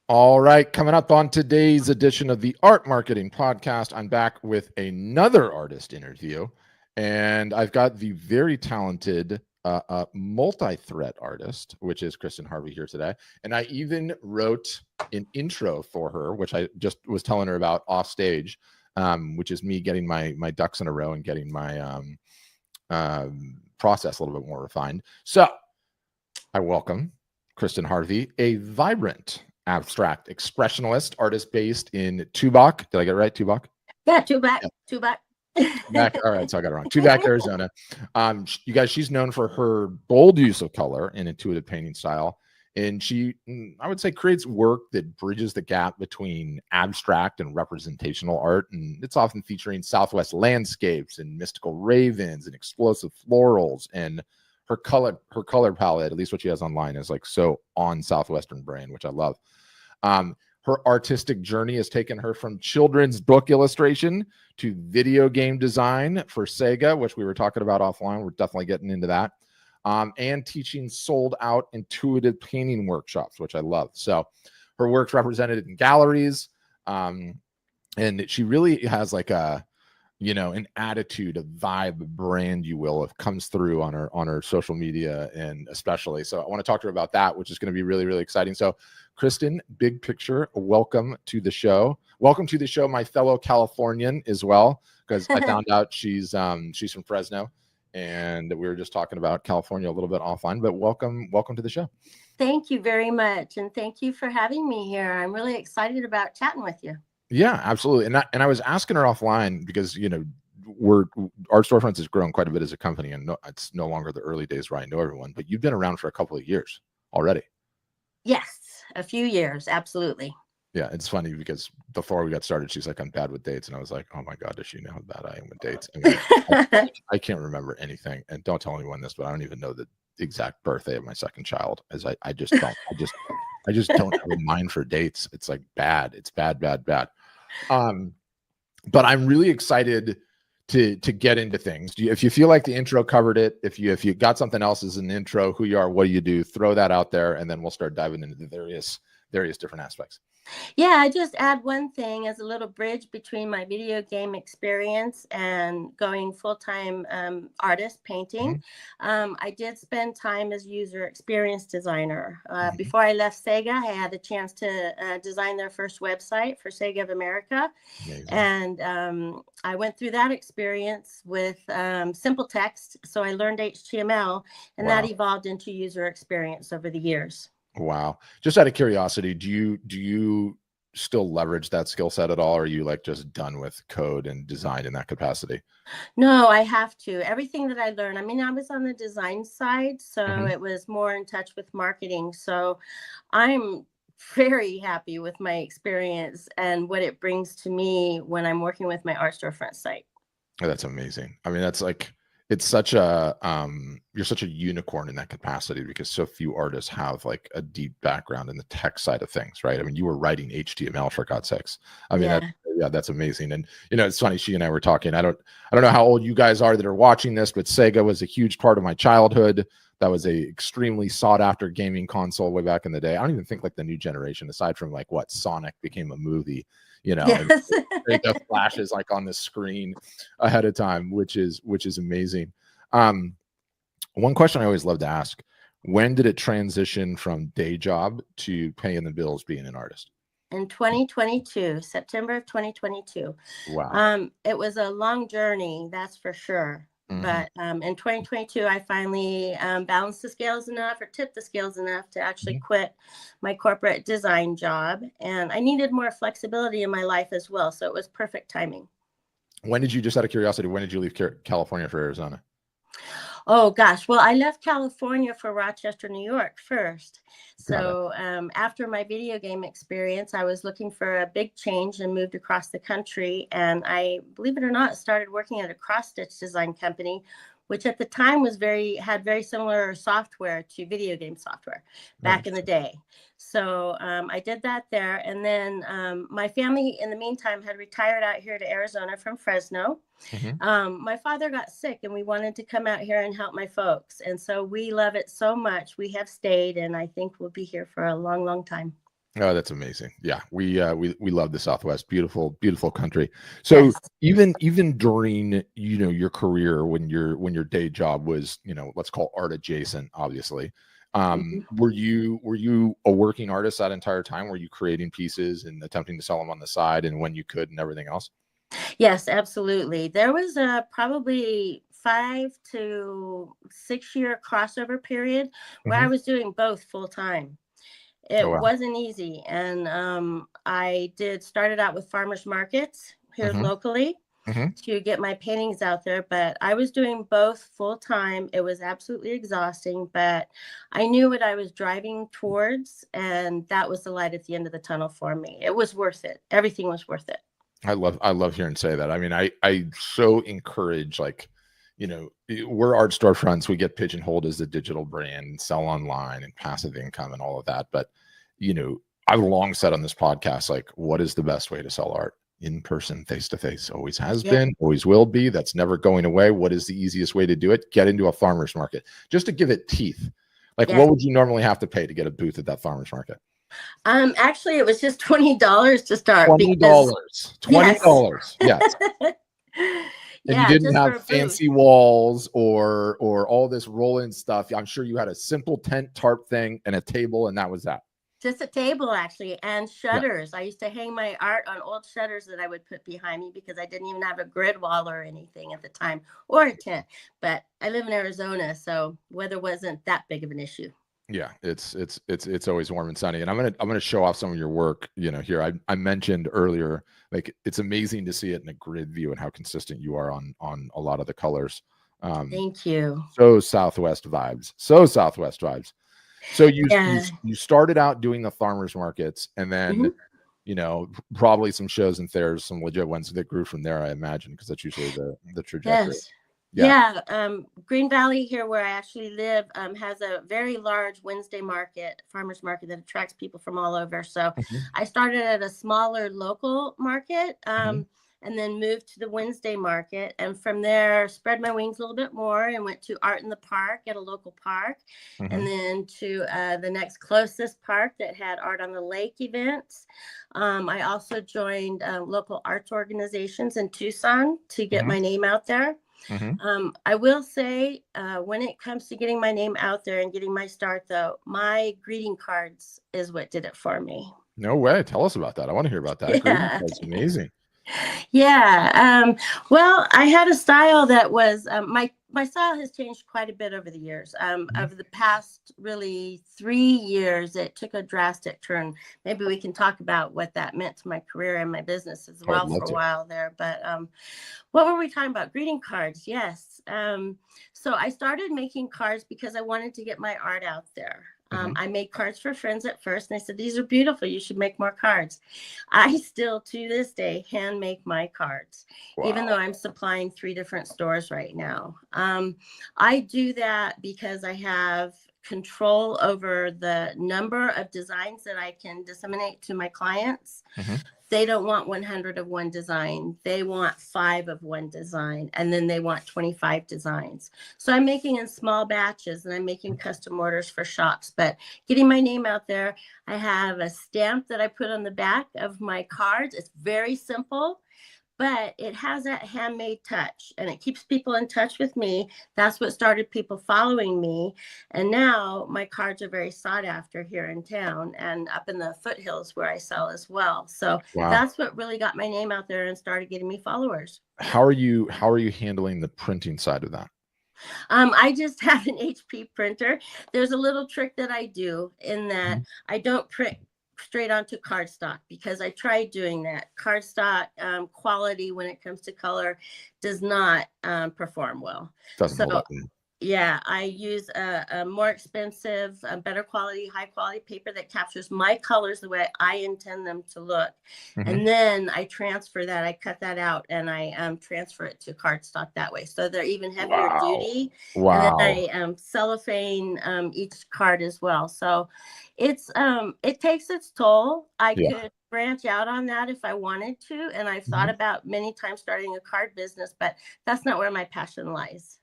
All right, coming up on today's edition of the Art Marketing Podcast, I'm back with another artist interview, and I've got the very talented multi-threat artist, which is Kristin Harvey here today. And I even wrote an intro for her, which I just was telling her about off stage, which is me getting my ducks in a row and getting my process a little bit more refined. So I welcome Kristin Harvey, a vibrant abstract expressionist artist based in Tubac. Did I get it right? Tubac? Yeah, Tubac. Yeah. Tubac. Tubac. All right, so I got it wrong. Tubac, Arizona. You guys, she's known for her bold use of color and intuitive painting style. And she, I would say, creates work that bridges the gap between abstract and representational art. And it's often featuring Southwest landscapes and mystical ravens and explosive florals. And her color palette, at least what she has online, is like so on Southwestern brand, which I love. Her artistic journey has taken her from children's book illustration to video game design for Sega, which we were talking about offline. We're definitely getting into that. And teaching sold out intuitive painting workshops, which I love. So her work's represented in galleries. And she really has like an attitude, a vibe, a brand, you will, it comes through on her social media, and especially. So I want to talk to her about that, which is going to be really, really exciting. So Kristin, big picture, welcome to the show. Welcome to the show, my fellow Californian as well, because I found out she's from Fresno, and we were just talking about California a little bit offline, but welcome to the show. Thank you very much. And thank you for having me here. I'm really excited about chatting with you. Yeah, absolutely. And I was asking her offline because, our storefronts has grown quite a bit as a company, and it's no longer the early days where I know everyone, but you've been around for a couple of years already. Yes, a few years. Absolutely. Yeah, it's funny because before we got started, she's like, I'm bad with dates. And I was like, oh my God, does she know how bad I am with dates? I mean, I can't remember anything. And don't tell anyone this, but I don't even know the exact birthday of my second child, as I just don't. I just don't have a mind for dates. It's like bad. It's bad. But I'm really excited to get into things. If you feel like the intro covered it, if you got something else as an intro, who you are, what do you do, throw that out there, and then we'll start diving into the various different aspects. Yeah, I just add one thing as a little bridge between my video game experience and going full-time artist painting. I did spend time as user experience designer. Before I left Sega, I had the chance to design their first website for Sega of America. Amazing. And I went through that experience with simple text. So I learned HTML, and that evolved into user experience over the years. Wow. Just out of curiosity, do you still leverage that skill set at all? Or are you like just done with code and design in that capacity? No, I have to. Everything that I learned, I mean, I was on the design side, so it was more in touch with marketing. So I'm very happy with my experience and what it brings to me when I'm working with my art storefront site. Oh, that's amazing. I mean, that's like, it's such a you're such a unicorn in that capacity, because so few artists have like a deep background in the tech side of things, right? I mean, you were writing HTML, for God's sakes. I mean, that's amazing. And it's funny, she and I were talking. I don't know how old you guys are that are watching this, but Sega was a huge part of my childhood. That was a extremely sought after gaming console way back in the day. I don't even think like the new generation, aside from like what Sonic became a movie, yes. the flashes like on the screen ahead of time, which is amazing. One question I always love to ask: when did it transition from day job to paying the bills being an artist? In 2022, September of 2022. Wow. It was a long journey, that's for sure. But in 2022, I finally balanced the scales enough, or tipped the scales enough to actually quit my corporate design job. And I needed more flexibility in my life as well. So it was perfect timing. When did you, just out of curiosity, when did you leave California for Arizona? Oh, gosh. Well, I left California for Rochester, New York first. So after my video game experience, I was looking for a big change and moved across the country. And I, believe it or not, started working at a cross-stitch design company, which at the time had very similar software to video game software back in the day. So I did that there. And then my family, in the meantime, had retired out here to Arizona from Fresno. My father got sick, and we wanted to come out here and help my folks. And so we love it so much. We have stayed, and I think we'll be here for a long, long time. Oh, that's amazing. Yeah, we love the Southwest. Beautiful, beautiful country. So Yes. even during your career, when your day job was let's call art adjacent, obviously. Mhm. Were you a working artist that entire time? Were you creating pieces and attempting to sell them on the side and when you could and everything else? Yes, absolutely. There was a probably 5 to 6 year crossover period where I Hmm. was doing both full time. Oh It wow. wasn't easy, and I started out with farmers markets here Hmm. locally Hmm. to get my paintings out there, but I was doing both full time. It was absolutely exhausting, but I knew what I was driving towards, and that was the light at the end of the tunnel for me. It was worth it. Everything was worth it. I love hearing say that. I mean, I so encourage, like, we're art storefronts. We get pigeonholed as a digital brand, sell online and passive income and all of that. But, I've long said on this podcast, like, what is the best way to sell art? In person, face to face, always has Yeah. been, always will be. That's never going away. What is the easiest way to do it? Get into a farmer's market just to give it teeth. Like, Yeah. what would you normally have to pay to get a booth at that farmer's market? Actually, it was just $20 to start $20. because yes. $20. Yes. And you Yeah, didn't just for have a booth. fancy walls or all this roll-in stuff. I'm sure you had a simple tent tarp thing and a table, and that was that. Just a table, actually, and Yeah. shutters. I used to hang my art on old shutters that I would put behind me because I didn't even have a grid wall or anything at the time, or a tent. But I live in Arizona, so weather wasn't that big of an issue. Yeah, it's always warm and sunny. And I'm gonna show off some of your work, here. I mentioned earlier, like, it's amazing to see it in a grid view and how consistent you are on a lot of the colors. Thank you. So Southwest vibes. So Southwest vibes. So Yeah. you started out doing the farmers markets, and then Mhm. probably some shows and fairs, some legit ones that grew from there, I imagine, because that's usually the trajectory. Yes. Yeah. Yeah. Green Valley, here where I actually live, has a very large Wednesday market, farmers market that attracts people from all over. So Mhm, I started at a smaller local market, mhm, and then moved to the Wednesday market. And from there, spread my wings a little bit more and went to Art in the Park at a local park. And mhm, then to the next closest park that had Art on the Lake events. I also joined local arts organizations in Tucson to get mhm, my name out there. mhm. I will say, when it comes to getting my name out there and getting my start, though, my greeting cards is what did it for me. No way. Tell us about that. I want to hear about that. Greeting Yeah. card's amazing. Yeah. Well, I had a style that was my style has changed quite a bit over the years. Mhm. Over the past really 3 years, it took a drastic turn. Maybe we can talk about what that meant to my career and my business as I would well love for a to. while there. But what were we talking about? Greeting cards. Yes. So I started making cards because I wanted to get my art out there. Mhm. I made cards for friends at first, and they said, "These are beautiful. You should make more cards." I still, to this day, hand make my cards, even though Wow. I'm supplying 3 different stores right now. I do that because I have control over the number of designs that I can disseminate to my clients. Mhm. They don't want 100 of one design. They want 5 of one design, and then they want 25 designs. So I'm making in small batches, and I'm making custom orders for shops, but getting my name out there. I have a stamp that I put on the back of my cards. It's very simple, but it has that handmade touch, and it keeps people in touch with me. That's what started people following me. And now my cards are very sought after here in town and up in the foothills where I sell as well. So Wow. that's what really got my name out there and started getting me followers. How are you handling the printing side of that? I just have an HP printer. There's a little trick that I do in that Mhm. I don't print straight onto cardstock because I tried doing that. Cardstock quality when it comes to color does not perform well. Doesn't So hold up. Mm. yeah, I use a more expensive, a better quality, high quality paper that captures my colors the way I intend them to look. Mhm. And then I transfer that, I cut that out and I transfer it to cardstock that way. So they're even heavier Wow. duty. And then Wow. I cellophane each card as well. So it takes its toll. I Yeah. could branch out on that if I wanted to. And I've thought Mhm. about many times starting a card business, but that's not where my passion lies.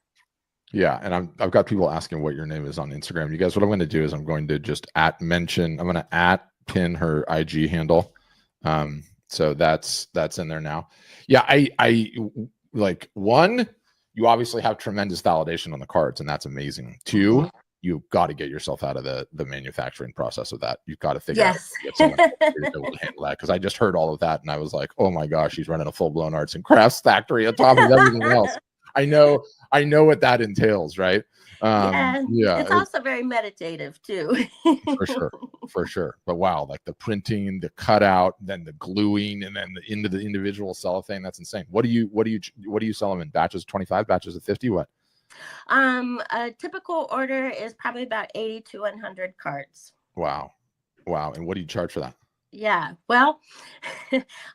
Yeah, and I've got people asking what your name is on Instagram. You guys, what I'm going to do is I'm going to just I'm going to at pin her IG handle. So that's in there now. Yeah, I like, one, you obviously have tremendous validation on the cards, and that's amazing. Two, you've got to get yourself out of the manufacturing process of that. You've got to figure out how to get someone to be able to handle that. Because I just heard all of that, and I was like, oh my gosh, she's running a full-blown arts and crafts factory on top of everything else. I know what that entails, right? Yeah, it's also very meditative too. for sure. But wow, like the printing, the cutout, then the gluing, and then into the individual cellophane, that's insane. What do you sell them in batches of 25, batches of 50? What? A typical order is probably about 80 to 100 cards. Wow. And what do you charge for that? Yeah, well,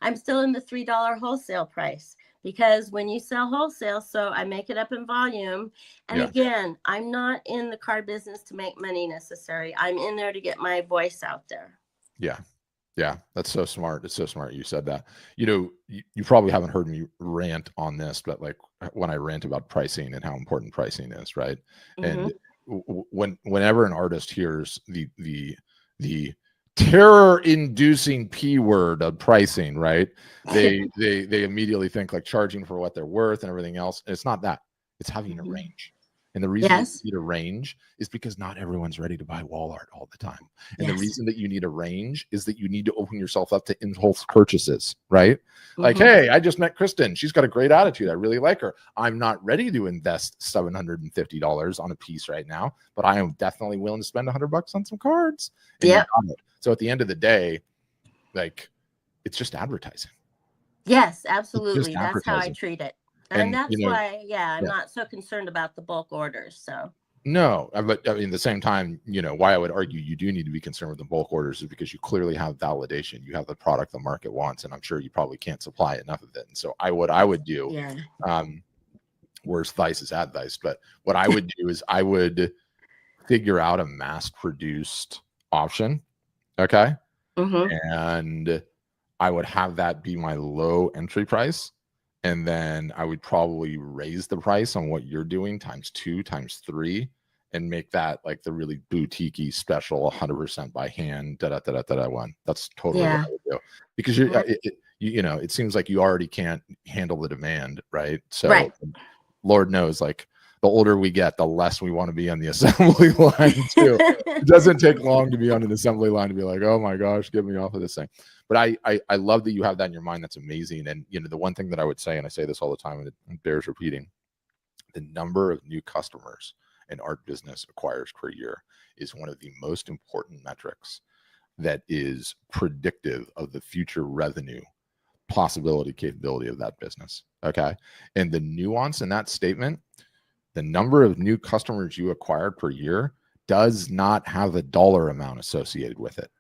I'm still in the $3 wholesale price, because when you sell wholesale, so I make it up in volume. And again, I'm not in the card business to make money necessarily. I'm in there to get my voice out there. Yeah, that's so smart. It's so smart you said that. You probably haven't heard me rant on this, but like when I rant about pricing and how important pricing is, right? And whenever an artist hears the terror-inducing P word of pricing, right? They immediately think like charging for what they're worth and everything else. And it's not that. It's having a range. And the reason you need a range is because not everyone's ready to buy wall art all the time. And the reason that you need a range is that you need to open yourself up to impulse purchases, right? Like, hey, I just met Kristin. She's got a great attitude. I really like her. I'm not ready to invest $750 on a piece right now, but I am definitely willing to spend $100 on some cards. So at the end of the day, like, it's just advertising. Yes, absolutely. That's how I treat it. And that's why, I'm not so concerned about the bulk orders. So no, but I mean, at the same time, why I would argue you do need to be concerned with the bulk orders is because you clearly have validation. You have the product the market wants, and I'm sure you probably can't supply enough of it. And so I would do, worst vice is advice, but what I would do is I would figure out a mass produced option. Okay. And I would have that be my low entry price. And then I would probably raise the price on what you're doing times 2, times 3, and make that like the really boutique-y special 100% by hand, one. That's totally what I would do. Because it seems like you already can't handle the demand, right? So Lord knows, like, the older we get, the less we want to be on the assembly line too. It doesn't take long to be on an assembly line to be like, oh my gosh, get me off of this thing. But I love that you have that in your mind. That's amazing. And the one thing that I would say, and I say this all the time, and it bears repeating, the number of new customers an art business acquires per year is one of the most important metrics that is predictive of the future revenue possibility capability of that business. Okay. And the nuance in that statement, the number of new customers you acquired per year does not have a dollar amount associated with it.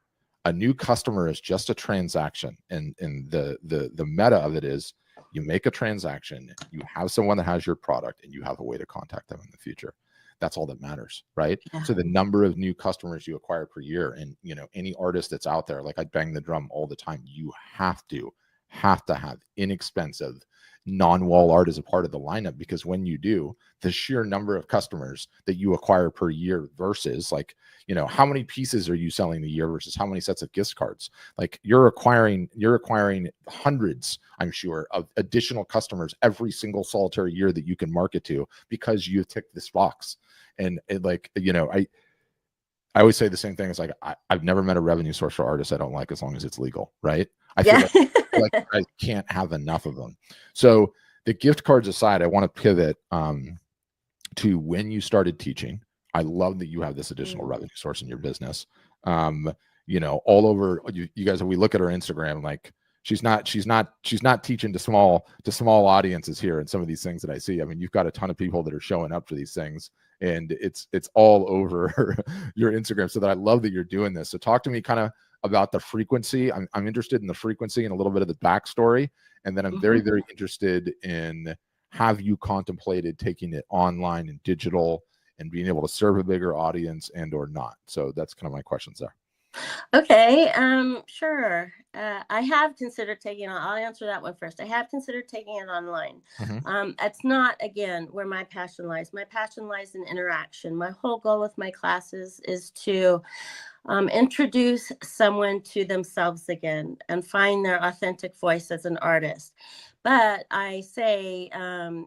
A new customer is just a transaction. And the meta of it is you make a transaction, you have someone that has your product, and you have a way to contact them in the future. That's all that matters, right? So the number of new customers you acquire per year, and any artist that's out there, like I bang the drum all the time, you have to have inexpensive non-wall art as a part of the lineup, because when you do, the sheer number of customers that you acquire per year versus like, how many pieces are you selling a year versus how many sets of gift cards? Like you're acquiring hundreds, I'm sure, of additional customers every single solitary year that you can market to because you tick this box. And I always say the same thing. It's like, I've never met a revenue source for artists I don't like as long as it's legal, right? I feel like I can't have enough of them. So the gift cards aside, I want to pivot to when you started teaching. I love that you have this additional revenue source in your business. All over you guys, if we look at her Instagram, like she's not teaching to small audiences here. And some of these things that I see, I mean, you've got a ton of people that are showing up for these things, and it's all over your Instagram. So that I love that you're doing this. So talk to me kind of about the frequency. I'm interested in the frequency and a little bit of the backstory. And then I'm very, very interested in, have you contemplated taking it online and digital and being able to serve a bigger audience and or not? So that's kind of my questions there. Okay. Sure. I have considered taking it. I'll answer that one first. I have considered taking it online. It's not, again, where my passion lies. My passion lies in interaction. My whole goal with my classes is to introduce someone to themselves again and find their authentic voice as an artist. But I say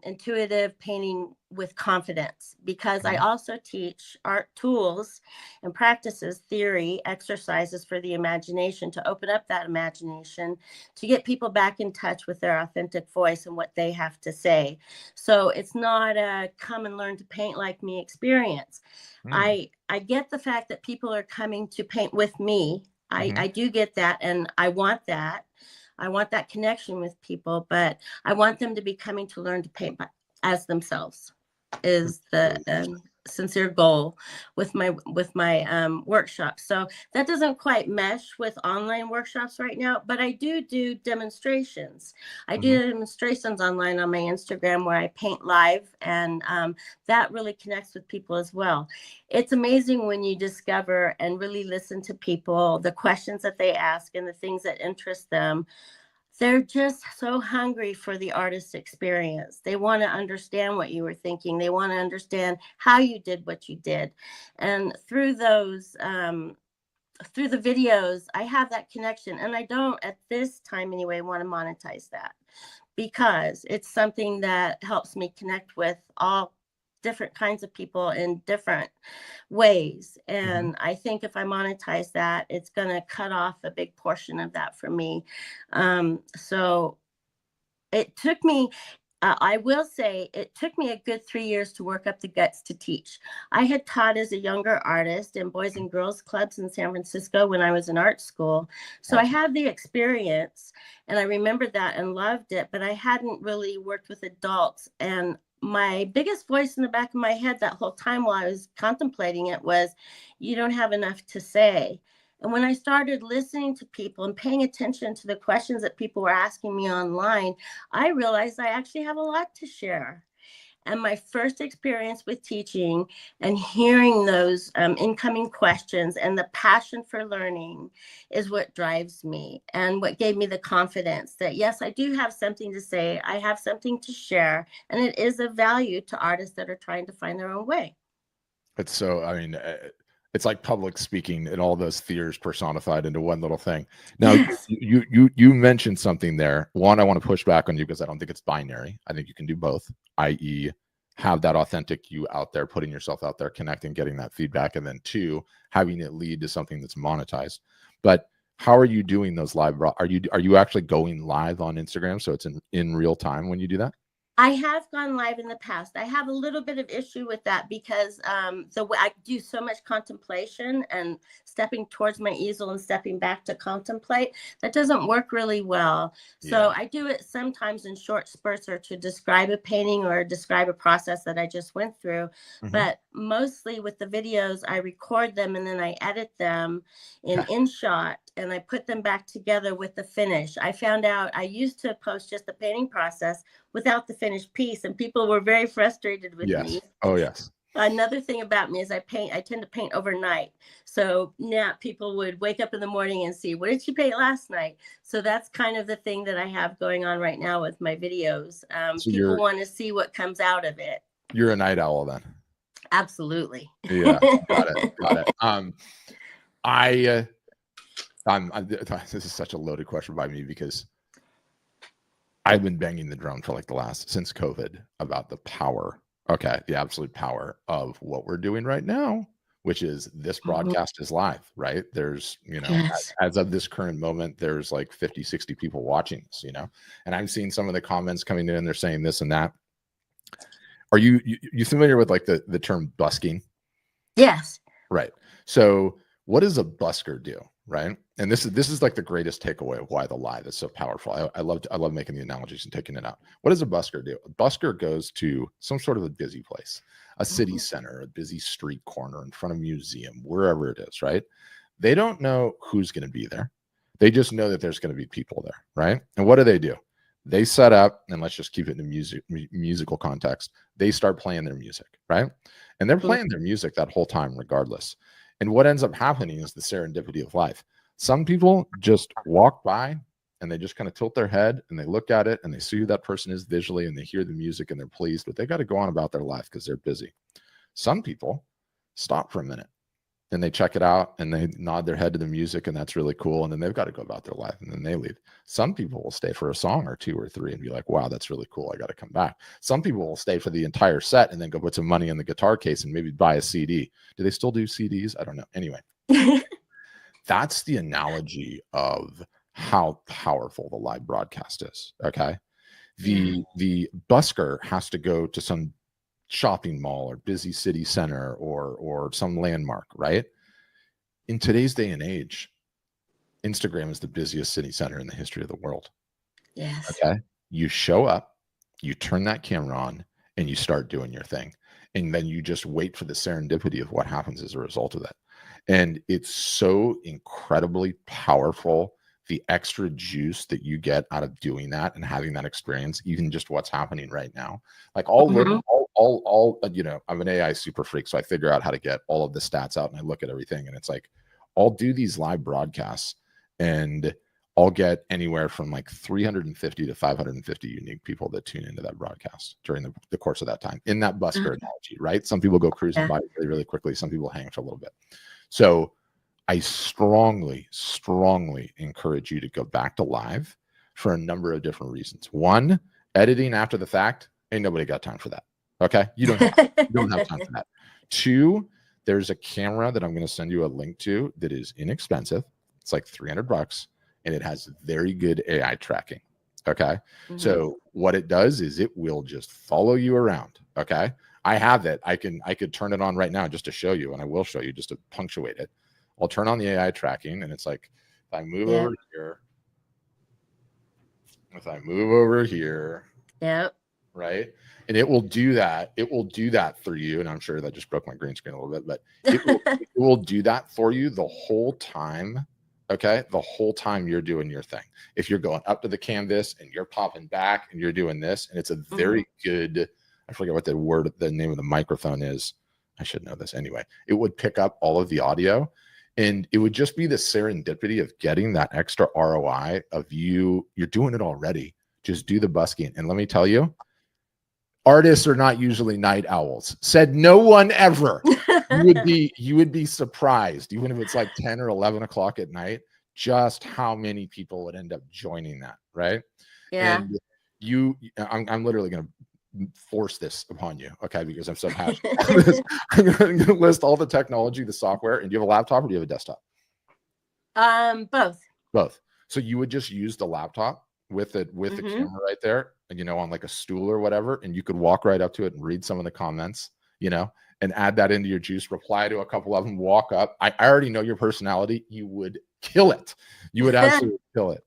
intuitive painting with confidence, because I also teach art tools and practices, theory, exercises for the imagination, to open up that imagination, to get people back in touch with their authentic voice and what they have to say. So it's not a come and learn to paint like me experience. I get the fact that people are coming to paint with me. I do get that, and I want that. I want that connection with people, but I want them to be coming to learn to paint as themselves, is the sincere goal with my workshops. So that doesn't quite mesh with online workshops right now, but I do demonstrations. I do demonstrations online on my Instagram where I paint live, and that really connects with people as well. It's amazing when you discover and really listen to people, the questions that they ask and the things that interest them. They're just so hungry for the artist experience. They want to understand what you were thinking. They want to understand how you did what you did. And through those, through the videos, I have that connection. And I don't, at this time anyway, want to monetize that, because it's something that helps me connect with all different kinds of people in different ways. And I think if I monetize that, it's going to cut off a big portion of that for me. So it took me, I will say it took me a good 3 years to work up the guts to teach. I had taught as a younger artist in boys and girls clubs in San Francisco when I was in art school. So I had the experience, and I remembered that and loved it, but I hadn't really worked with adults. And my biggest voice in the back of my head that whole time while I was contemplating it was, you don't have enough to say. And when I started listening to people and paying attention to the questions that people were asking me online, I realized I actually have a lot to share. And my first experience with teaching and hearing those incoming questions and the passion for learning is what drives me, and what gave me the confidence that, yes, I do have something to say. I have something to share, and it is of value to artists that are trying to find their own way. It's so, I mean, it's like public speaking and all those fears personified into one little thing. Now, Yes. you mentioned something there. One, I want to push back on you because I don't think it's binary. I think you can do both, i.e., have that authentic you out there, putting yourself out there, connecting, getting that feedback, and then two, having it lead to something that's monetized. But how are you doing those live? Are you actually going live on Instagram, so it's in real time when you do that? I have gone live in the past. I have a little bit of issue with that because the way I do so much contemplation and stepping towards my easel and stepping back to contemplate, that doesn't work really well. So I do it sometimes in short spurts, or to describe a painting or describe a process that I just went through. But mostly with the videos, I record them and then I edit them in InShot, and I put them back together with the finish. I found out I used to post just the painting process without the finished piece, and people were very frustrated with me. Oh, yes. Another thing about me is I tend to paint overnight. So now people would wake up in the morning and see, what did you paint last night? So that's kind of the thing that I have going on right now with my videos. So people want to see what comes out of it. You're a night owl then. Absolutely. Yeah, got it. This is such a loaded question by me, because I've been banging the drum for like since COVID about the absolute power of what we're doing right now, which is this broadcast is live, right? There's, as of this current moment, there's like 50, 60 people watching this, and I'm seeing some of the comments coming in, they're saying this and that. Are you familiar with like the term busking? Yes. Right. So what does a busker do? Right. And this is like the greatest takeaway of why the live is so powerful. I love making the analogies and taking it out. What does a busker do? A busker goes to some sort of a busy place, a city center, a busy street corner, in front of a museum, wherever it is, right? They don't know who's going to be there. They just know that there's going to be people there, right? And what do? They set up, and let's just keep it in musical context. They start playing their music, right? And they're playing their music that whole time regardless. And what ends up happening is the serendipity of life. Some people just walk by and they just kind of tilt their head and they look at it and they see who that person is visually and they hear the music and they're pleased, but they got to go on about their life because they're busy. Some people stop for a minute and they check it out and they nod their head to the music, and that's really cool. And then they've got to go about their life and then they leave. Some people will stay for a song or 2 or 3 and be like, wow, that's really cool. I got to come back. Some people will stay for the entire set and then go put some money in the guitar case and maybe buy a CD. Do they still do CDs? I don't know. Anyway, that's the analogy of how powerful the live broadcast is. Okay. The busker has to go to some shopping mall or busy city center or some landmark, right? In today's day and age, Instagram is the busiest city center in the history of the world. Yes. Okay. You show up, you turn that camera on, and you start doing your thing. And then you just wait for the serendipity of what happens as a result of that. And it's so incredibly powerful, the extra juice that you get out of doing that and having that experience, even just what's happening right now. Like all, you know, I'm an AI super freak, so I figure out how to get all of the stats out and I look at everything. And it's like, I'll do these live broadcasts and I'll get anywhere from like 350 to 550 unique people that tune into that broadcast during the course of that time, in that busker analogy, right? Some people go cruising by really, really quickly. Some people hang for a little bit. So I strongly, strongly encourage you to go back to live for a number of different reasons. One, editing after the fact, ain't nobody got time for that. Okay. You don't have time for that. Two, there's a camera that I'm going to send you a link to that is inexpensive. It's like $300 and it has very good AI tracking. Okay. So what it does is it will just follow you around. Okay. I have it. I could turn it on right now just to show you, and I will show you just to punctuate it. I'll turn on the AI tracking, and it's like, if I move over here, right? And it will do that. It will do that for you. And I'm sure that just broke my green screen a little bit, but it will do that for you the whole time. Okay. The whole time you're doing your thing. If you're going up to the canvas and you're popping back and you're doing this, and it's a very good, I forget what the name of the microphone is. I should know this anyway. It would pick up all of the audio, and it would just be the serendipity of getting that extra ROI of you're doing it already. Just do the busking. And let me tell you, artists are not usually night owls. Said no one ever. You would be surprised, even if it's like 10 or 11 o'clock at night, just how many people would end up joining that, right? Yeah. And I'm literally going to force this upon you, okay? Because I'm so passionate about this. I'm going to list all the technology, the software. And do you have a laptop or do you have a desktop? Both. So you would just use the laptop with the camera right there, and you know, on like a stool or whatever, and you could walk right up to it and read some of the comments, you know, and add that into your juice, reply to a couple of them, walk up. I already know your personality. You would kill it. You would absolutely kill it.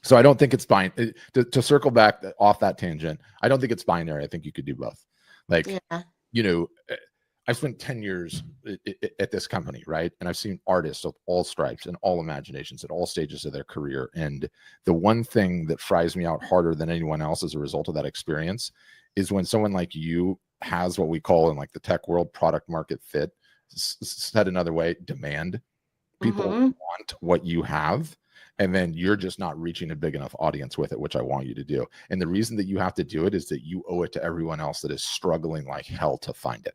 So I don't think it's binary. To circle back off that tangent, I don't think it's binary. I think you could do both. Like, you know, I spent 10 years at this company, right? And I've seen artists of all stripes and all imaginations at all stages of their career. And the one thing that fries me out harder than anyone else as a result of that experience is when someone like you has what we call in like the tech world product market fit. Said another way, demand. People want what you have. And then you're just not reaching a big enough audience with it, which I want you to do. And the reason that you have to do it is that you owe it to everyone else that is struggling like hell to find it.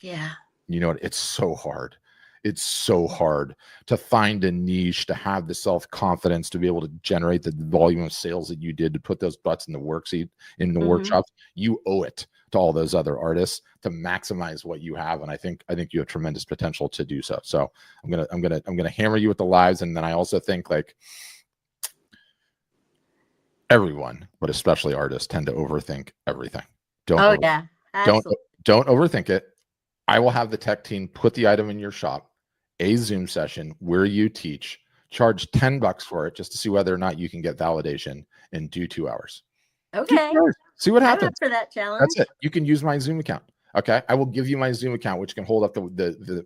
Yeah. You know, it's so hard. It's so hard to find a niche, to have the self-confidence, to be able to generate the volume of sales that you did, to put those butts in the worksheet, in the workshops. You owe it to all those other artists to maximize what you have. And I think you have tremendous potential to do so. So I'm gonna hammer you with the lives. And then I also think like everyone, but especially artists, tend to overthink everything. Don't overthink it. I will have the tech team put the item in your shop, a Zoom session where you teach, charge $10 for it just to see whether or not you can get validation, and do 2 hours. Okay. See what happens. I'm up for that challenge. That's it. You can use my Zoom account. Okay. I will give you my Zoom account, which can hold up the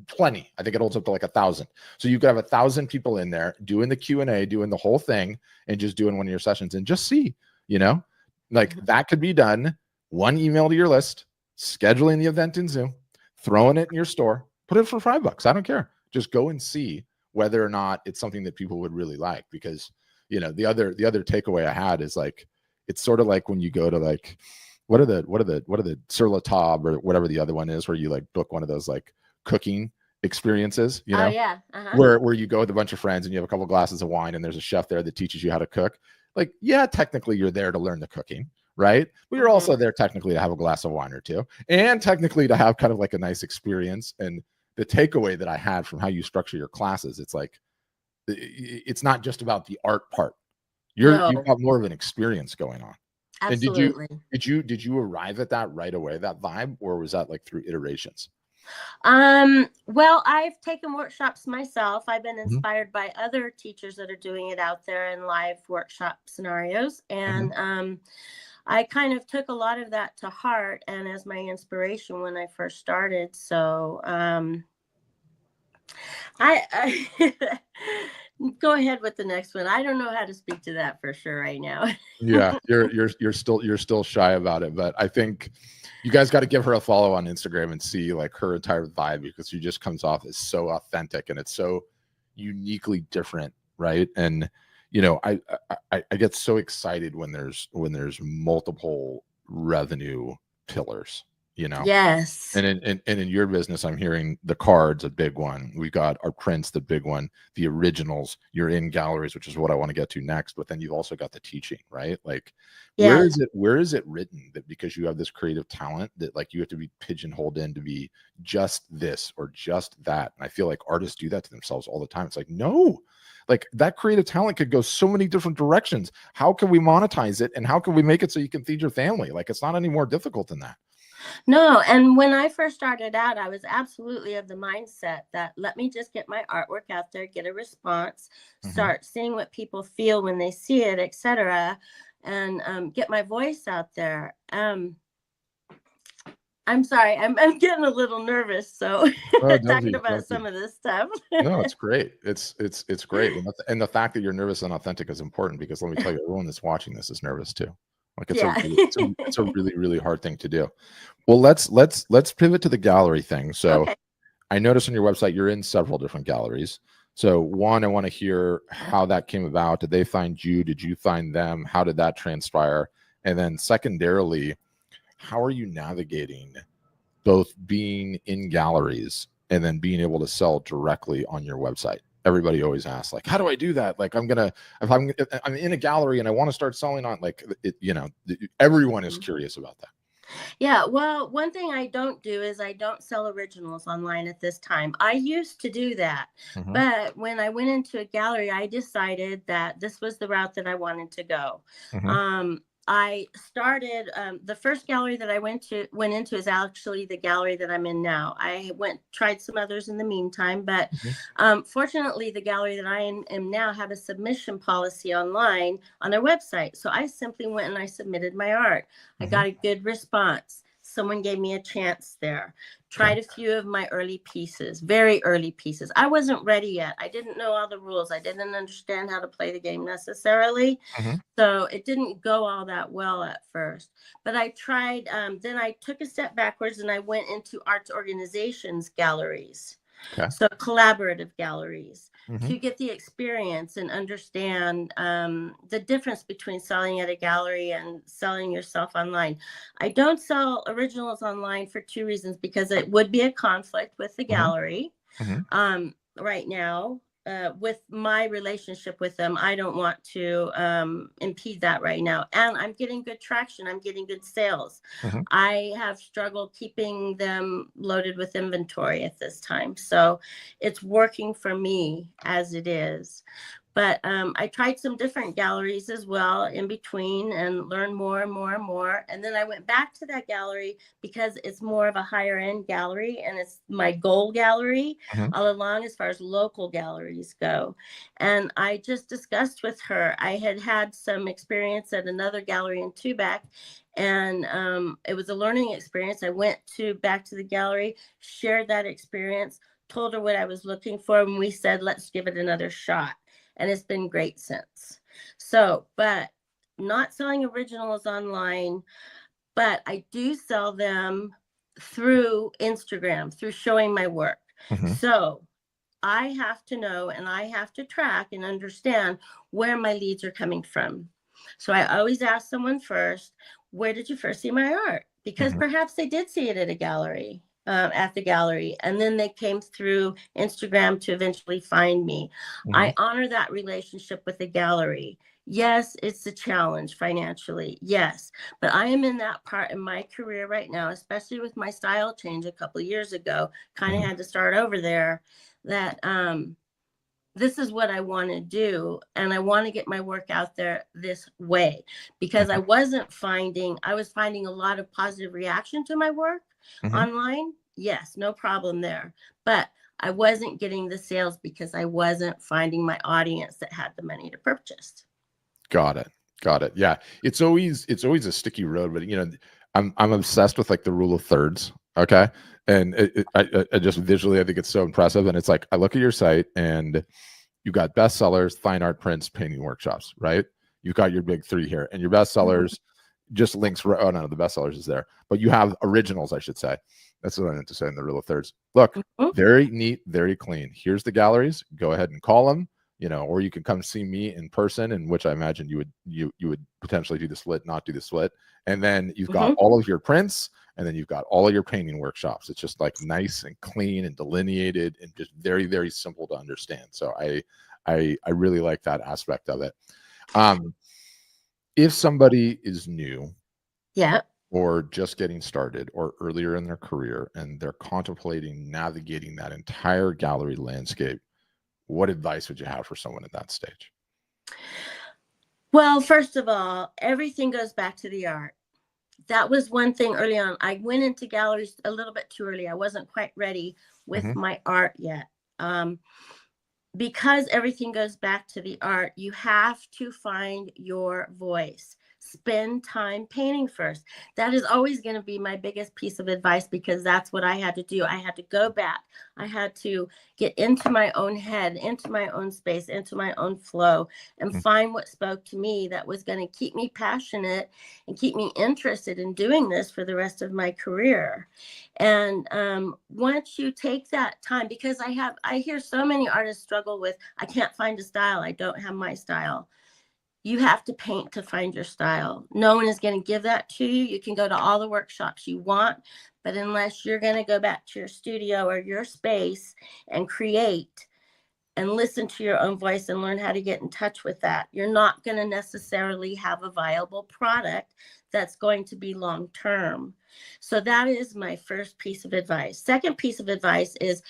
plenty. I think it holds up to like 1,000. So you could have 1,000 people in there doing the Q&A, doing the whole thing, and just doing one of your sessions and just see, you know, like that could be done. One email to your list, scheduling the event in Zoom, throwing it in your store, put it for $5. I don't care. Just go and see whether or not it's something that people would really like. Because, you know, the other takeaway I had is like, it's sort of like when you go to like, what are the Sur La Table or whatever the other one is, where you like book one of those like cooking experiences, you Oh know, yeah. where you go with a bunch of friends and you have a couple glasses of wine and there's a chef there that teaches you how to cook. Like, yeah, technically you're there to learn the cooking, right? But you're also there technically to have a glass of wine or two, and technically to have kind of like a nice experience. And the takeaway that I had from how you structure your classes, it's like, it's not just about the art part. No, You've got more of an experience going on. And absolutely. did you arrive at that right away, that vibe, or was that like through iterations? Well, I've taken workshops myself. I've been Mhm, inspired by other teachers that are doing it out there in live workshop scenarios. mhm. And I kind of took a lot of that to heart and as my inspiration when I first started. So I go ahead with the next one. I don't know how to speak to that for sure right now. Yeah, you're still shy about it, but I think you guys got to give her a follow on Instagram and see like her entire vibe, because she just comes off as so authentic and it's so uniquely different, right? And you know, I get so excited when there's multiple revenue pillars, you know. Yes. And in your business, I'm hearing the cards, a big one. We got our prints, the big one, the originals. You're in galleries, which is what I want to get to next. But then you've also got the teaching, right? Like, Yeah. where is it written that because you have this creative talent that like you have to be pigeonholed in to be just this or just that? And I feel like artists do that to themselves all the time. It's like, no, like that creative talent could go so many different directions. How can we monetize it, and how can we make it so you can feed your family? Like, it's not any more difficult than that. No, and when I first started out, I was absolutely of the mindset that let me just get my artwork out there, get a response, Mhm. start seeing what people feel when they see it, etc., and get my voice out there. I'm sorry, I'm getting a little nervous, so Oh, don't talking be, about don't some be. of this stuff. No, it's great. It's great, and the fact that you're nervous and authentic is important, because let me tell you, everyone that's watching this is nervous too. Like, Yeah. it's a really really hard thing to do. Well, let's pivot to the gallery thing. So Okay. I noticed on your website you're in several different galleries. So one, I want to hear how that came about. Did they find you? Did you find them? How did that transpire? And then secondarily, how are you navigating both being in galleries and then being able to sell directly on your website? Everybody always asks, like, how do I do that? Like, if I'm in a gallery and I want to start selling on, like, it, you know, everyone is curious about that. Yeah, well, one thing I don't do is I don't sell originals online at this time. I used to do that, Mhm, but when I went into a gallery, I decided that this was the route that I wanted to go. mhm, I started the first gallery that I went into is actually the gallery that I'm in now. I tried some others in the meantime, but mhm. fortunately, the gallery that I am now have a submission policy online on their website. So I simply went and I submitted my art. I Mhm. got a good response. Someone gave me a chance there. Okay. Tried a few of my early pieces, very early pieces. I wasn't ready yet. I didn't know all the rules. I didn't understand how to play the game necessarily. Mhm. So it didn't go all that well at first. But I tried, then I took a step backwards and I went into arts organizations galleries. Okay. So collaborative galleries Mhm. to get the experience and understand the difference between selling at a gallery and selling yourself online. I don't sell originals online for two reasons, because it would be a conflict with the Mhm. gallery Mhm. right now. With my relationship with them, I don't want to impede that right now. And I'm getting good traction. I'm getting good sales. Mhm. I have struggled keeping them loaded with inventory at this time. So it's working for me as it is. But I tried some different galleries as well in between and learned more and more and more. And then I went back to that gallery because it's more of a higher end gallery and it's my goal gallery Mhm. all along as far as local galleries go. And I just discussed with her, I had had some experience at another gallery in Tubac, and it was a learning experience. I went back to the gallery, shared that experience, told her what I was looking for, and we said, let's give it another shot. And it's been great since. So, but not selling originals online, but I do sell them through Instagram, through showing my work. Mhm. So I have to know and I have to track and understand where my leads are coming from. So I always ask someone first, where did you first see my art? Because Mhm. perhaps they did see it at a gallery. at the gallery, and then they came through Instagram to eventually find me. I honor that relationship with the gallery. Yes, it's a challenge financially, yes, but I am in that part in my career right now, especially with my style change a couple of years ago, kind of had to start over there, that this is what I want to do, and I want to get my work out there this way, because I was finding a lot of positive reaction to my work online. Yes, no problem there. But I wasn't getting the sales because I wasn't finding my audience that had the money to purchase. Got it. Yeah. It's always a sticky road, but you know, I'm obsessed with like the rule of thirds. Okay. And I just visually, I think it's so impressive. And it's like, I look at your site and you've got bestsellers, fine art prints, painting workshops, right? You've got your big three here, and your bestsellers just links. Oh no, the bestsellers is there, but you have originals, I should say. That's what I meant to say in the rule of thirds. Look, very neat, very clean. Here's the galleries. Go ahead and call them, you know, or you can come see me in person, in which I imagine you would potentially do the split, not do the split. And then you've got all of your prints, and then you've got all of your painting workshops. It's just like nice and clean and delineated and just very, very simple to understand. So I really like that aspect of it. If somebody is new, or just getting started, or earlier in their career, and they're contemplating navigating that entire gallery landscape, what advice would you have for someone at that stage? Well, first of all, everything goes back to the art. That was one thing early on. I went into galleries a little bit too early. I wasn't quite ready with my art yet. Because everything goes back to the art, you have to find your voice. Spend time painting first. That is always going to be my biggest piece of advice, because that's what I had to do. I had to go back. I had to get into my own head, into my own space, into my own flow, and find what spoke to me that was going to keep me passionate and keep me interested in doing this for the rest of my career. And once you take that time, because I hear so many artists struggle with, I can't find a style. I don't have my style. You have to paint to find your style. No one is going to give that to you. You can go to all the workshops you want, but unless you're going to go back to your studio or your space and create and listen to your own voice and learn how to get in touch with that, you're not going to necessarily have a viable product that's going to be long term. So that is my first piece of advice. Second piece of advice is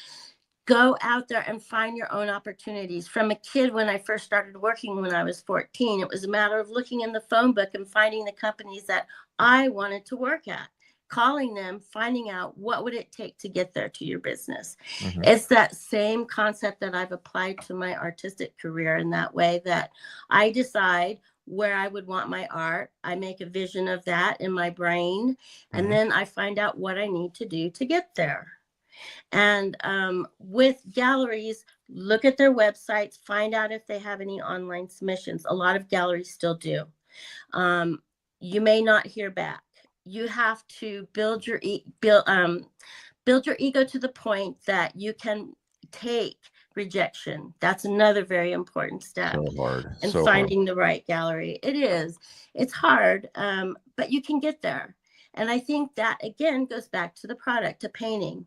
go out there and find your own opportunities. From a kid, when I first started working when I was 14, it was a matter of looking in the phone book and finding the companies that I wanted to work at, calling them, finding out what would it take to get there to your business. It's that same concept that I've applied to my artistic career, in that way that I decide where I would want my art. I make a vision of that in my brain, and then I find out what I need to do to get there. And with galleries, look at their websites, find out if they have any online submissions. A lot of galleries still do. You may not hear back. You have to build your ego to the point that you can take rejection. That's another very important step in finding the right gallery. It is. It's hard, but you can get there. And I think that, again, goes back to the product, to painting.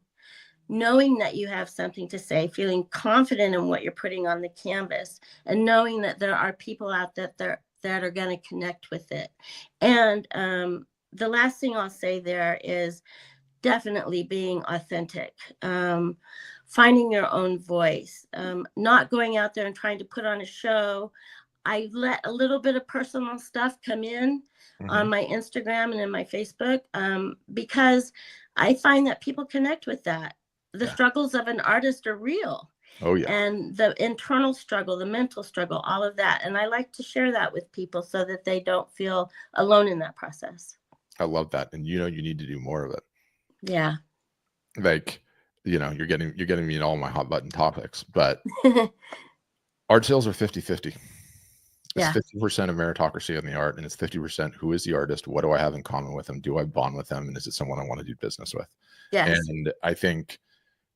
Knowing that you have something to say, feeling confident in what you're putting on the canvas, and knowing that there are people out there that are going to connect with it. And the last thing I'll say there is definitely being authentic, finding your own voice, not going out there and trying to put on a show. I let a little bit of personal stuff come in on my Instagram and in my Facebook, because I find that people connect with that. The struggles of an artist are real. And the internal struggle, the mental struggle, all of that. And I like to share that with people so that they don't feel alone in that process. I love that. And you need to do more of it. Yeah. Like, you're getting me in all my hot button topics, but art sales are 50-50. It's 50% of meritocracy in the art, and it's 50% who is the artist, what do I have in common with them, do I bond with them, and is it someone I want to do business with? And I think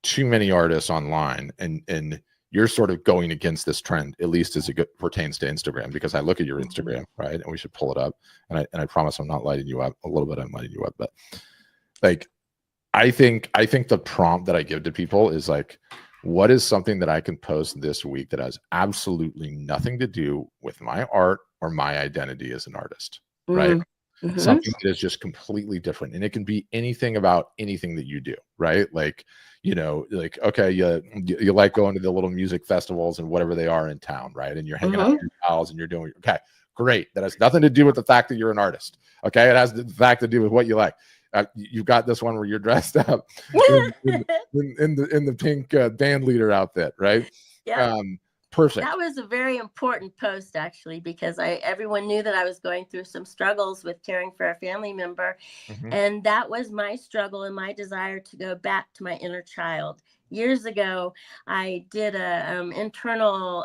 too many artists online, and you're sort of going against this trend, at least as it pertains to Instagram, because I look at your Instagram, right, and we should pull it up, and I promise I'm not lighting you up. A little bit I'm lighting you up, but like I think the prompt that I give to people is like, what is something that I can post this week that has absolutely nothing to do with my art or my identity as an artist, right? Mm-hmm. Something that is just completely different. And it can be anything about anything that you do, right? Like, you know, like, okay, you like going to the little music festivals and whatever they are in town, right? And you're hanging out with your pals and you're doing, okay, great. That has nothing to do with the fact that you're an artist. Okay. It has the fact to do with what you like. You've got this one where you're dressed up in the pink band leader outfit, right? Yeah. Perfect. That was a very important post, actually, because everyone knew that I was going through some struggles with caring for a family member. And that was my struggle and my desire to go back to my inner child. Years ago, I did a internal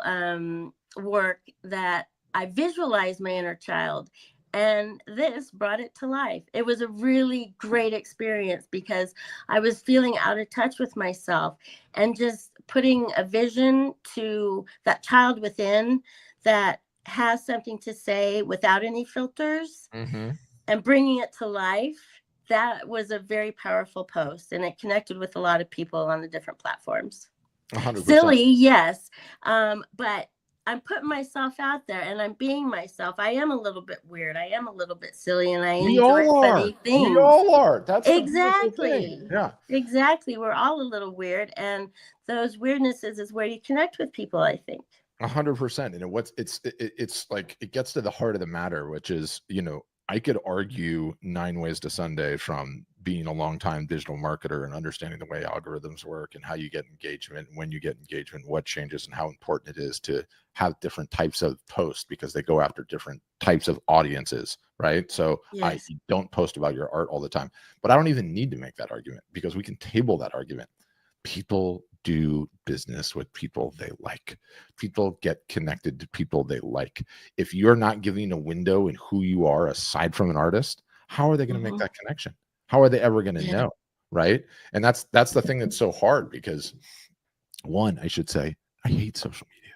work that I visualized my inner child. And this brought it to life. It was a really great experience because I was feeling out of touch with myself, and just putting a vision to that child within that has something to say without any filters and bringing it to life. That was a very powerful post, and it connected with a lot of people on the different platforms. 100%. Silly, yes. But I'm putting myself out there and I'm being myself. I am a little bit weird. I am a little bit silly, and I enjoy funny things. We all are. That's exactly. Yeah. Exactly. We're all a little weird, and those weirdnesses is where you connect with people, I think. 100%. And it's like, it gets to the heart of the matter, which is, you know, I could argue 9 ways to Sunday from being a long-time digital marketer and understanding the way algorithms work and how you get engagement, when you get engagement, what changes, and how important it is to have different types of posts because they go after different types of audiences, right? So I don't post about your art all the time, but I don't even need to make that argument because we can table that argument. People do business with people they like. People get connected to people they like. If you're not giving a window in who you are aside from an artist, how are they going to make that connection? How are they ever going to know? Right. And that's the thing that's so hard because, one, I should say, I hate social media.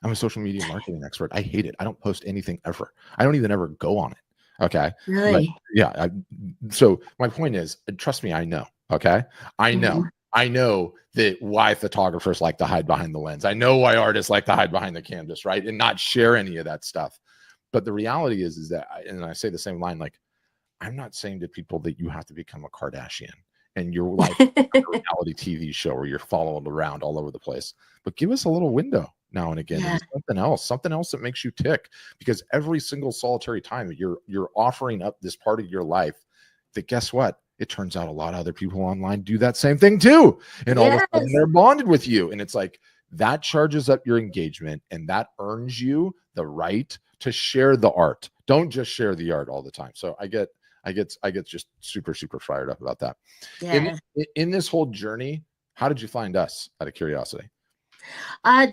I'm a social media marketing expert. I hate it. I don't post anything ever. I don't even ever go on it. Okay. Really? But yeah. So my point is, trust me, I know. Okay. I know. I know that why photographers like to hide behind the lens. I know why artists like to hide behind the canvas, right? And not share any of that stuff. But the reality is that, and I say the same line, like, I'm not saying to people that you have to become a Kardashian and your life is like a reality TV show where you're followed around all over the place. But give us a little window now and again. And something else that makes you tick. Because every single solitary time you're offering up this part of your life that, guess what? It turns out a lot of other people online do that same thing too. And all of a sudden they're bonded with you. And it's like, that charges up your engagement and that earns you the right to share the art. Don't just share the art all the time. So I get just super, super fired up about that. Yeah. In this whole journey, how did you find us, out of curiosity?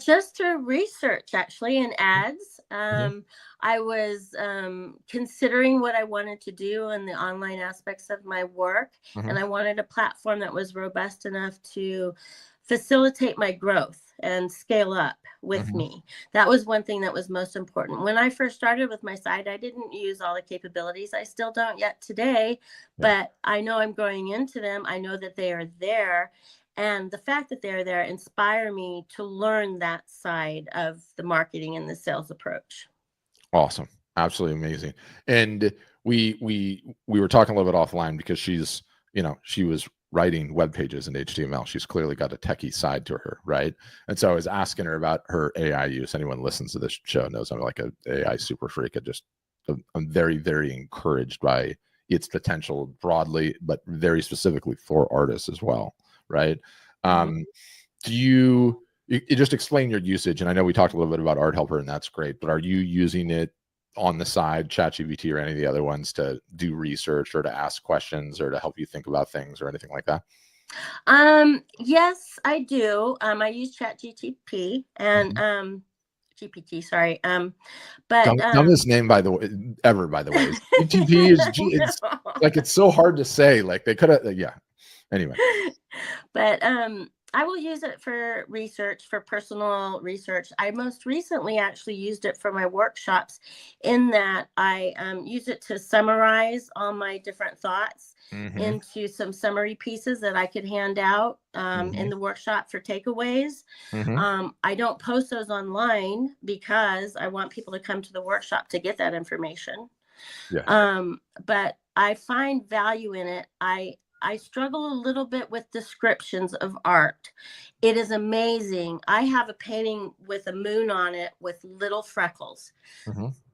Just through research, actually, and ads. I was considering what I wanted to do in the online aspects of my work, and I wanted a platform that was robust enough to facilitate my growth and scale up with me. That was one thing that was most important. When I first started with my site, I didn't use all the capabilities. I still don't yet today, but I know I'm growing into them. I know that they are there. And the fact that they're there inspire me to learn that side of the marketing and the sales approach. Awesome. Absolutely amazing. And we were talking a little bit offline because she's, you know, she was writing web pages in HTML. She's clearly got a techie side to her, right? And so I was asking her about her AI use. Anyone who listens to this show knows I'm like an AI super freak. I'm very, very encouraged by its potential broadly, but very specifically for artists as well, right? Do you just explain your usage? And I know we talked a little bit about Art Helper, and that's great, but are you using it on the side, ChatGPT or any of the other ones, to do research or to ask questions or to help you think about things or anything like that? Yes, I do. I use ChatGPT and GPT, sorry. But dumbest name by the way ever, by the way. GPT is it's like, it's so hard to say. Like they could have, yeah. Anyway. But I will use it for research, for personal research. I most recently actually used it for my workshops, in that I use it to summarize all my different thoughts into some summary pieces that I could hand out in the workshop for takeaways. I don't post those online because I want people to come to the workshop to get that information. Yeah. But I find value in it. I struggle a little bit with descriptions of art. It is amazing. I have a painting with a moon on it with little freckles.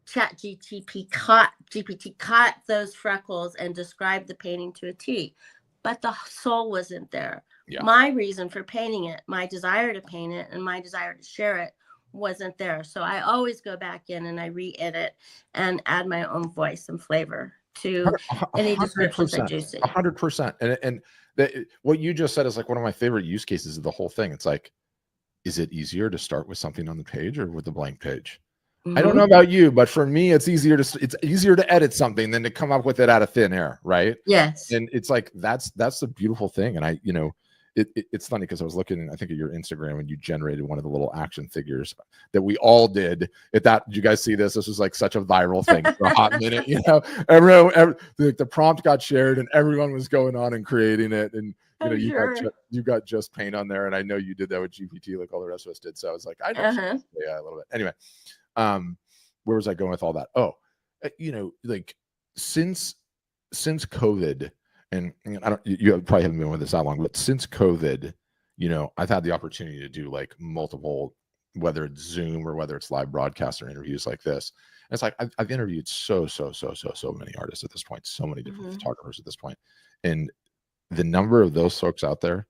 GPT caught those freckles and described the painting to a T, but the soul wasn't there. Yeah. My reason for painting it, my desire to paint it, and my desire to share it wasn't there. So I always go back in and I re-edit and add my own voice and flavor to any descriptions I do see. 100%. And what you just said is like one of my favorite use cases of the whole thing. It's like, is it easier to start with something on the page or with a blank page? I don't know about you, but for me, it's easier to edit something than to come up with it out of thin air, right? Yes. And it's like that's the beautiful thing. And it's funny because I was looking, I think, at your Instagram, and you generated one of the little action figures that we all did. Did you guys see this? This was like such a viral thing for a hot minute. Everyone, the prompt got shared, and everyone was going on and creating it. And you got Just Paint on there, and I know you did that with GPT, like all the rest of us did. So I was like, I know a little bit. Anyway, where was I going with all that? Oh, like since COVID. And you probably haven't been with us that long, but since COVID, I've had the opportunity to do like multiple, whether it's Zoom or whether it's live broadcasts or interviews like this. And it's like I've interviewed so many artists at this point, so many different photographers at this point, and the number of those folks out there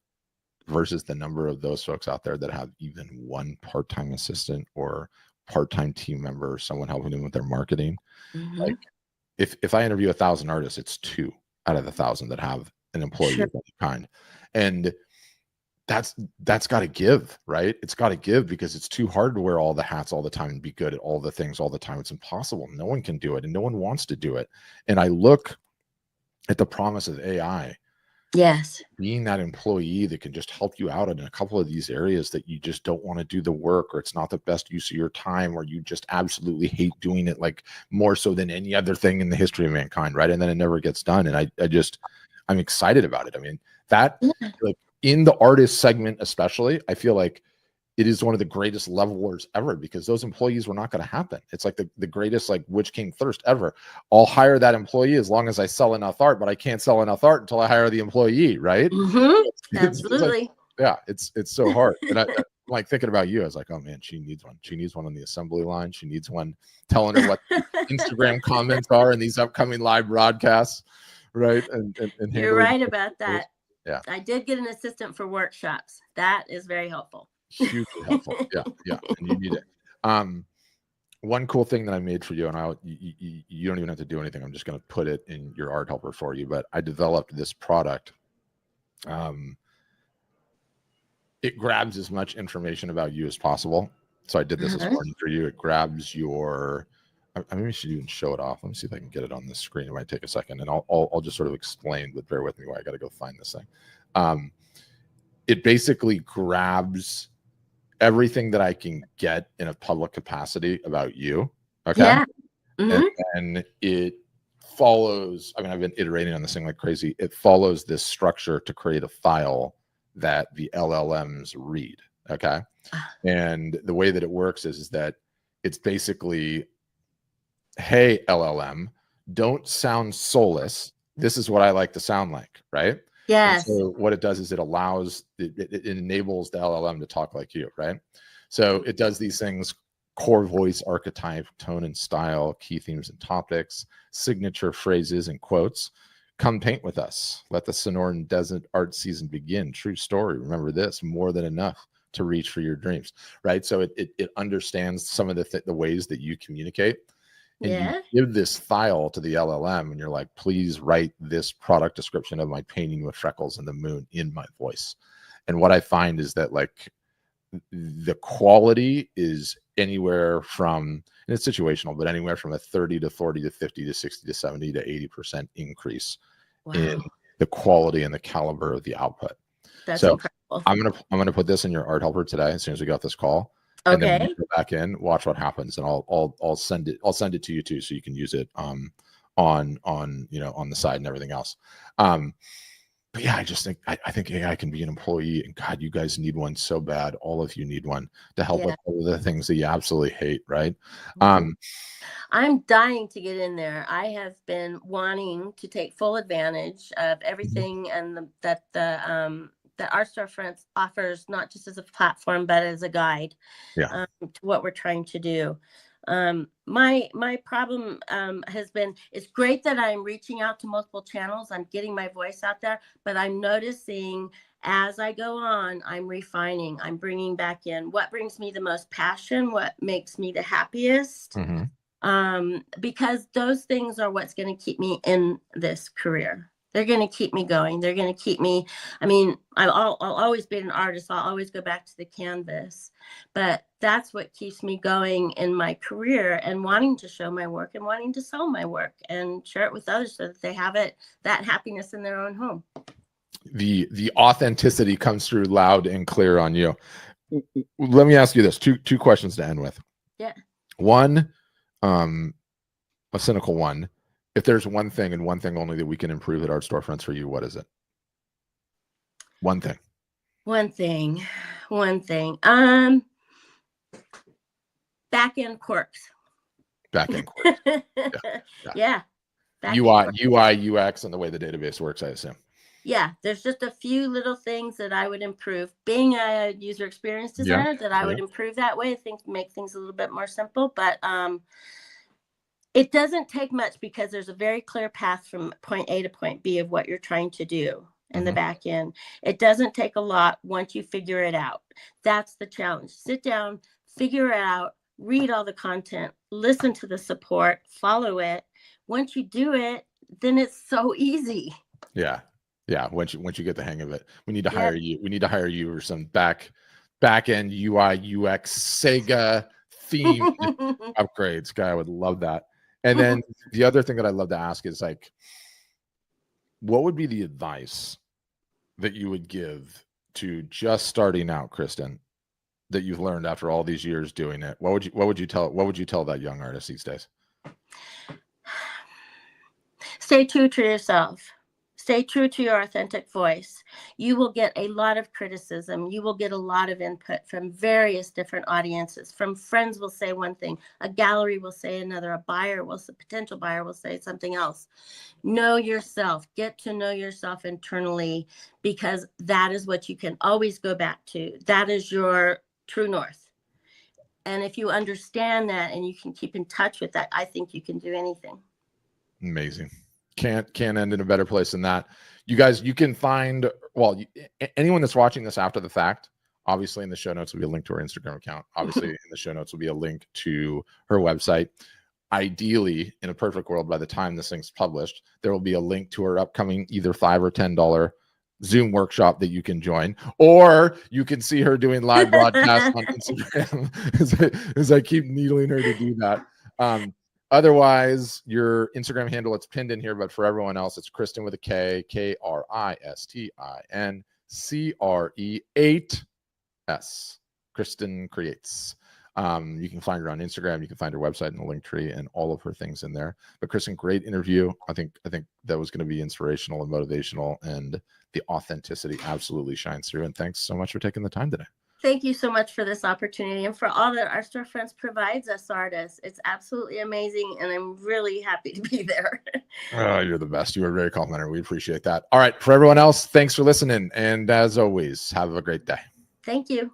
versus the number of those folks out there that have even one part-time assistant or part-time team member, someone helping them with their marketing. Like if I interview 1,000 artists, it's 2 out of the 1,000 that have an employee of any kind. And that's got to give, right? It's got to give, because it's too hard to wear all the hats all the time and be good at all the things all the time. It's impossible. No one can do it, and no one wants to do it. And I look at the promise of AI. Yes. Being that employee that can just help you out in a couple of these areas that you just don't want to do the work, or it's not the best use of your time, or you just absolutely hate doing it, like more so than any other thing in the history of mankind, right? And then it never gets done. And I'm excited about it. I mean, like in the artist segment, especially, I feel like it is one of the greatest levelers ever, because those employees were not going to happen. It's like the greatest, like, which came first ever. I'll hire that employee as long as I sell enough art, but I can't sell enough art until I hire the employee, right? Absolutely. It's so hard. And I'm like thinking about you. I was like, oh man, she needs one. She needs one on the assembly line. She needs one telling her what Instagram comments are in these upcoming live broadcasts, right? And you're right about that. Yeah, I did get an assistant for workshops. That is very helpful. Hugely helpful. Yeah, and you need it. One cool thing that I made for you, and you don't even have to do anything. I'm just going to put it in your art helper for you. But I developed this product. It grabs as much information about you as possible. So I did this this morning for you. It grabs your. I maybe should even show it off. Let me see if I can get it on the screen. It might take a second, and I'll just sort of explain. But bear with me while I got to go find this thing. It basically grabs everything that I can get in a public capacity about you. Okay. Yeah. And it follows, I mean, I've been iterating on this thing like crazy. It follows this structure to create a file that the LLMs read. Okay. And the way that it works is that it's basically, hey, LLM, don't sound soulless. This is what I like to sound like. Right. Yes. And so what it does is it enables the LLM to talk like you, right? So it does these things: core voice, archetype, tone and style, key themes and topics, signature phrases and quotes. Come paint with us. Let the Sonoran Desert art season begin. True story. Remember this: more than enough to reach for your dreams, right? So it understands some of the ways that you communicate. And you give this file to the LLM and you're like, please write this product description of my painting with freckles and the moon in my voice. And what I find is that, like, the quality is anywhere from, and it's situational, but anywhere from a 30 to 40 to 50 to 60 to 70 to 80% increase in the quality and the caliber of the output. That's so incredible. I'm gonna put this in your art helper today as soon as we got this call. And then when Okay. you go back in, watch what happens, and I'll send it to you too, so you can use it on on the side and everything else. But yeah, I just think I think AI can be an employee, and God, you guys need one so bad. All of you need one to help with all of the things that you absolutely hate, right? I'm dying to get in there. I have been wanting to take full advantage of everything and that Our Storefronts offers, not just as a platform, but as a guide to what we're trying to do. My problem has been, it's great that I'm reaching out to multiple channels. I'm getting my voice out there, but I'm noticing as I go on, I'm refining, I'm bringing back in what brings me the most passion, what makes me the happiest. Because those things are what's going to keep me in this career. They're going to keep me going. They're going to keep me. I mean, I'll always be an artist. I'll always go back to the canvas, but that's what keeps me going in my career and wanting to show my work and wanting to sell my work and share it with others so that they have that happiness in their own home. The authenticity comes through loud and clear on you. Let me ask you this: two questions to end with. Yeah. One, a cynical one. If there's one thing and one thing only that we can improve at Art Storefronts for you, what is it? One thing. Back end quirks. Yeah. UI, UX, and the way the database works, I assume. Yeah, there's just a few little things that I would improve. Being a user experience designer, that I would improve that way. I think make things a little bit more simple, but it doesn't take much because there's a very clear path from point A to point B of what you're trying to do in the back end. It doesn't take a lot once you figure it out. That's the challenge. Sit down, figure it out, read all the content, listen to the support, follow it. Once you do it, then it's so easy. Yeah. Once you get the hang of it, we need to hire you. We need to hire you for some back end UI, UX, Sega theme upgrades. Guy, I would love that. And then the other thing that I'd love to ask is, like, what would be the advice that you would give to just starting out, Kristin, that you've learned after all these years doing it? What would you tell that young artist these days? Stay true to yourself. Stay true to your authentic voice. You will get a lot of criticism. You will get a lot of input from various different audiences. From friends will say one thing, a gallery will say another, a potential buyer will say something else. Know yourself. Get to know yourself internally, because that is what you can always go back to. That is your true north. And if you understand that and you can keep in touch with that, I think you can do anything. Amazing. Can't end in a better place than that. You guys, you can find, anyone that's watching this after the fact, obviously in the show notes will be a link to her Instagram account. Obviously in the show notes will be a link to her website. Ideally, in a perfect world, by the time this thing's published, there will be a link to her upcoming either $5 or $10 Zoom workshop that you can join, or you can see her doing live broadcasts on Instagram as I keep needling her to do that. Otherwise, your Instagram handle, it's pinned in here, but for everyone else, it's Kristin with a K, Kristin, CRE8S. Kristin Creates. You can find her on Instagram. You can find her website in the link tree and all of her things in there. But Kristin, great interview. I think that was going to be inspirational and motivational, and the authenticity absolutely shines through. And thanks so much for taking the time today. Thank you so much for this opportunity and for all that Art Storefronts provides us artists. It's absolutely amazing, and I'm really happy to be there. Oh, you're the best. You were very complimentary. We appreciate that. All right. For everyone else, thanks for listening. And as always, have a great day. Thank you.